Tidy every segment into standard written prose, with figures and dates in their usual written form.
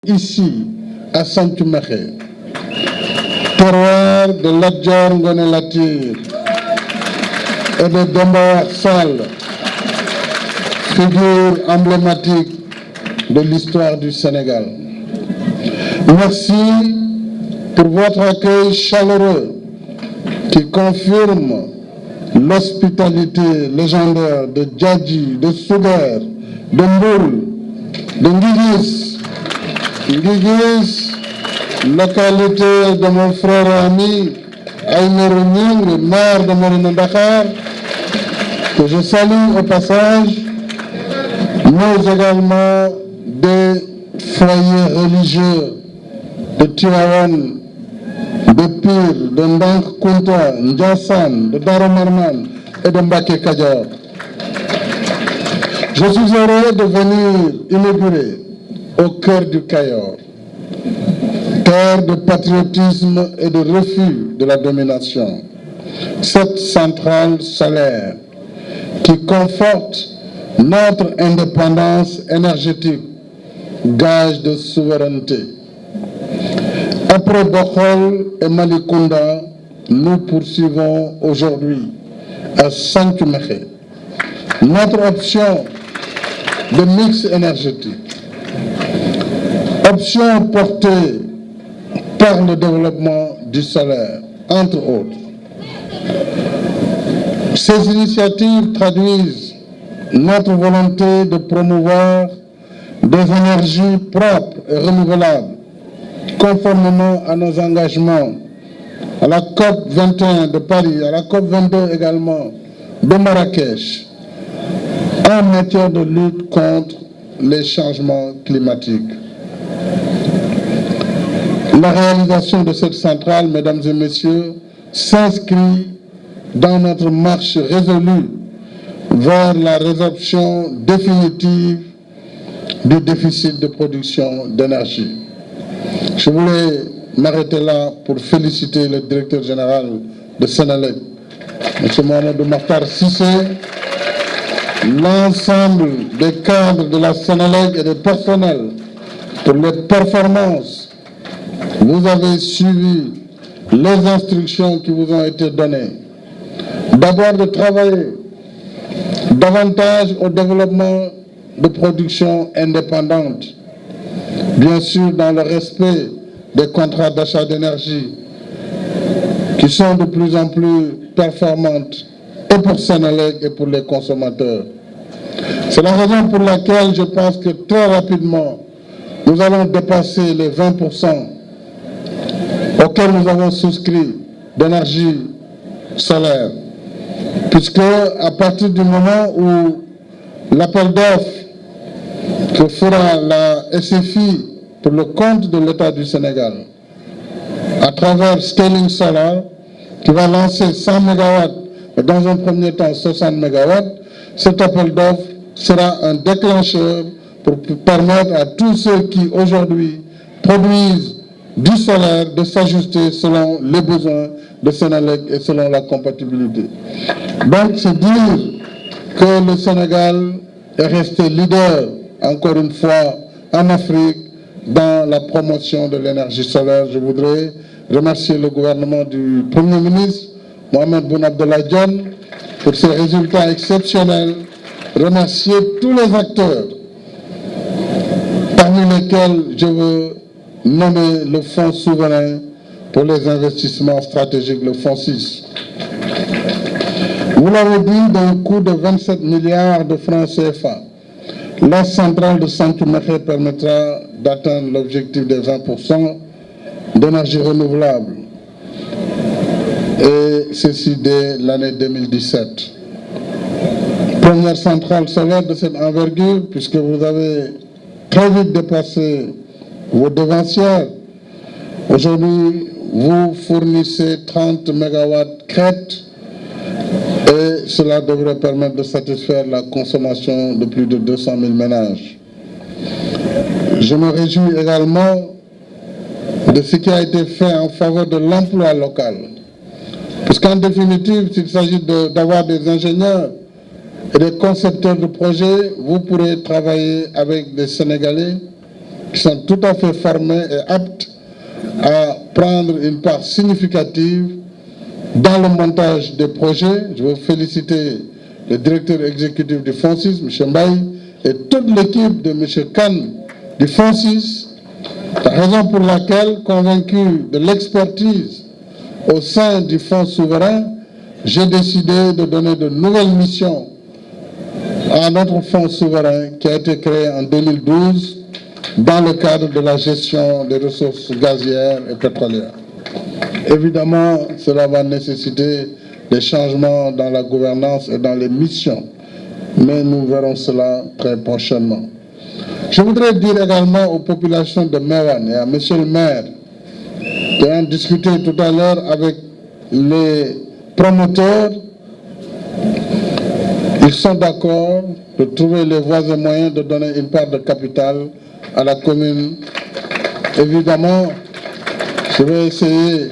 Ici, à Santoumaké, terroir de Lat Dior Ngoné Latyr et de Demba Sall, figure emblématique de l'histoire du Sénégal. Merci pour votre accueil chaleureux qui confirme l'hospitalité légendaire de Djadji, de Souguer, de Mboul, de Nguigis, localité de mon frère et ami Aïmerou Ning, maire de Mérina Dakhar, que je salue au passage, mais également des foyers religieux de Tivaouane, de Pire, de Ndank Kounta, Ndiassane, de Daromarman et de Mbaké Kadior. Je suis heureux de venir inaugurer au cœur du Cayor, terre de patriotisme et de refus de la domination, cette centrale solaire qui conforte notre indépendance énergétique, gage de souveraineté. Après Bokhol et Malicounda, nous poursuivons aujourd'hui à Santoumaké notre option de mix énergétique. Option portée par le développement du solaire, entre autres. Ces initiatives traduisent notre volonté de promouvoir des énergies propres et renouvelables, conformément à nos engagements à la COP 21 de Paris, à la COP 22 également de Marrakech, en matière de lutte contre les changements climatiques. La réalisation de cette centrale, mesdames et messieurs, s'inscrit dans notre marche résolue vers la résorption définitive du déficit de production d'énergie. Je voulais m'arrêter là pour féliciter le directeur général de Sénélec, M. Mohamedou Makhtar Cissé, l'ensemble des cadres de la Sénélec et des personnels pour les performances. Vous avez suivi les instructions qui vous ont été données. D'abord de travailler davantage au développement de production indépendante, bien sûr dans le respect des contrats d'achat d'énergie qui sont de plus en plus performantes et pour Sénélec et pour les consommateurs. C'est la raison pour laquelle je pense que très rapidement, nous allons dépasser les 20% auxquels nous avons souscrit d'énergie solaire. Puisque à partir du moment où l'appel d'offres que fera la SFI pour le compte de l'État du Sénégal, à travers Scaling Solar, qui va lancer 100 MW, et dans un premier temps 60 MW, cet appel d'offres sera un déclencheur pour permettre à tous ceux qui aujourd'hui produisent du solaire de s'ajuster selon les besoins de Sénélec et selon la compatibilité. Donc c'est dire que le Sénégal est resté leader, encore une fois, en Afrique, dans la promotion de l'énergie solaire. Je voudrais remercier le gouvernement du Premier ministre, Mohamed Boun Abdallah Dionne, pour ses résultats exceptionnels. Remercier tous les acteurs, parmi lesquels je veux nommer le Fonds souverain pour les investissements stratégiques, le Fonds 6. Vous l'avez dit, d'un coût de 27 milliards de francs CFA, la centrale de Santoumaké permettra d'atteindre l'objectif des 20% d'énergie renouvelable, et ceci dès l'année 2017. Première centrale solaire de cette envergure, puisque vous avez très vite dépassé vos devancières. Aujourd'hui, vous fournissez 30 MW crête et cela devrait permettre de satisfaire la consommation de plus de 200 000 ménages. Je me réjouis également de ce qui a été fait en faveur de l'emploi local. Puisqu'en définitive, s'il s'agit d'avoir des ingénieurs et des concepteurs de projets, vous pourrez travailler avec des Sénégalais qui sont tout à fait formés et aptes à prendre une part significative dans le montage des projets. Je veux féliciter le directeur exécutif du FONSIS, M. Mbaye, et toute l'équipe de M. Khan du FONSIS, la raison pour laquelle, convaincu de l'expertise au sein du Fonds souverain, j'ai décidé de donner de nouvelles missions à notre Fonds souverain qui a été créé en 2012 dans le cadre de la gestion des ressources gazières et pétrolières. Évidemment, cela va nécessiter des changements dans la gouvernance et dans les missions, mais nous verrons cela très prochainement. Je voudrais dire également aux populations de Mewan et à monsieur le maire, qui ont discuté tout à l'heure avec les promoteurs, ils sont d'accord de trouver les voies et moyens de donner une part de capital à la commune. Évidemment, je vais essayer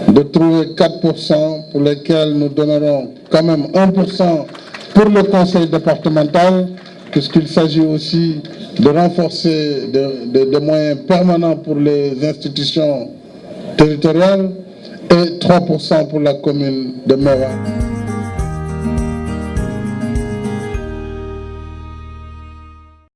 de trouver 4% pour lesquels nous donnerons quand même 1% pour le conseil départemental, puisqu'il s'agit aussi de renforcer des moyens permanents pour les institutions territoriales et 3% pour la commune de Mewa.